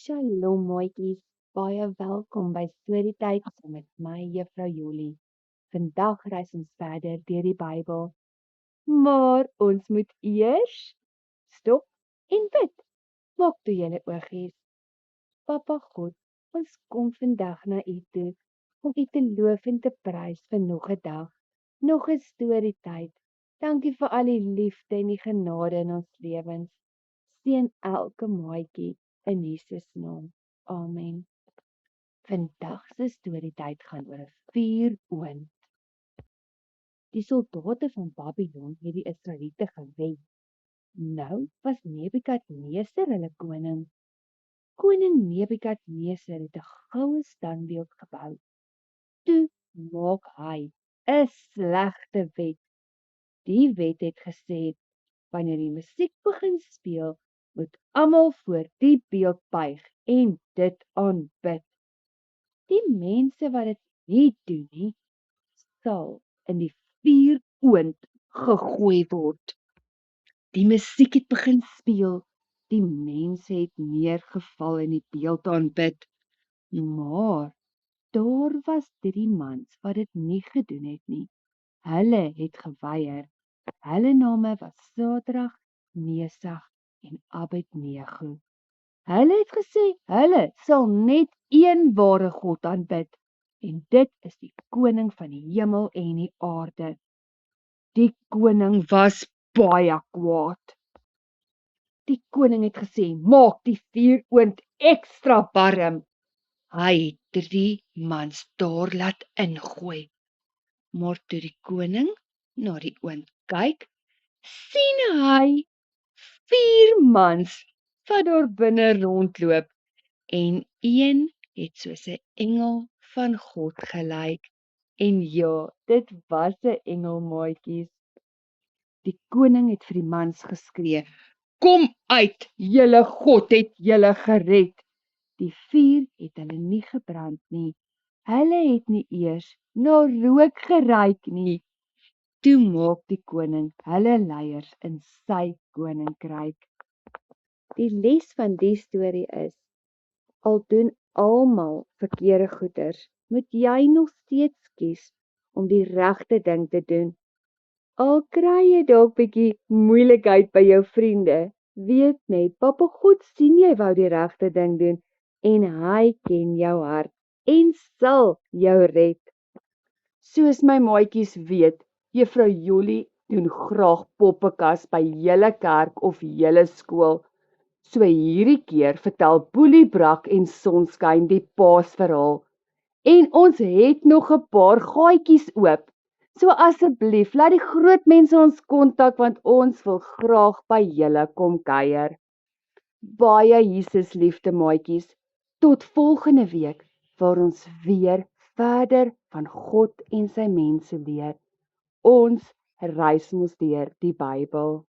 Shalom maatjies, baie welkom by Storytyd saam met my Juffrou Jolie. Vandag reis ons verder deur die Bybel, maar ons moet eers stop en bid. Maak toe julle oogies. Papa God, ons kom vandag na U toe om U te loof en te prys vir nog 'n dag, nog 'n storytyd. Dankie vir al die liefde en die genade in ons lewens. Seën elke maatjie in Jesus naam. Amen. Vandag se storytyd gaan oor 'n vuuroond. Die soldate van Babylon het die Israeliete gewen. Nou was Nebukadneser hulle koning. Koning Nebukadneser het 'n goue standbeeld gebou. Toe maak hy 'n slegte wet. Die wet het gesê, wanneer die musiek begin speel, moet almal voor die beeld buig en dit aanbid. Die mense wat dit nie doen nie, sal in die vuuroond gegooi word. Die musiek het begin speel, die mense het neergeval en die beeld aanbid. Maar daar was 3 mans wat dit nie gedoen het nie. Hulle het geweier. Hulle name was Sadrag, Mesach en Abednego. Hulle het gesê, hulle sal net een ware God aanbid, en dit is die koning van die hemel en die aarde. Die koning was baie kwaad. Die koning het gesê, maak die vuuroond ekstra warm. Hy het 3 mans daar laat ingooi. Maar toe die koning na die oond kyk, sien hy 4 mans wat daar binne rondloop, en een het soos 'n engel van God gelyk. En ja, dit was 'n engel, maatjies. Die koning het vir die mans geskree, kom uit, julle God het julle gered. Die vuur het hulle nie gebrand nie. Hulle het nie eers na rook geruik nie. Toe maak die koning hulle leiers in sy koninkryk. Die les van die storie is, al doen almal verkeerde goeders, moet jy nog steeds kies om die regte ding te doen. Al kry jy dalk bietjie moeilikheid by jou vriende, weet net, Papa God sien jy wou die regte ding doen en hy ken jou hart en sal jou red. Soos my maatjies weet, Juffrou Jolie doen graag poppekas by julle kerk of julle skool. So hierdie keer vertel Boelie Brak en Sonskyn die Paasverhaal. En ons het nog 'n paar gaatjies oop. So asseblief, laat die groot mense ons kontak want ons wil graag by julle kom kuier. Baie Jesus liefde maatjies. Tot volgende week waar ons weer verder van God en sy mense leer. Ons reis mos deur die Bybel.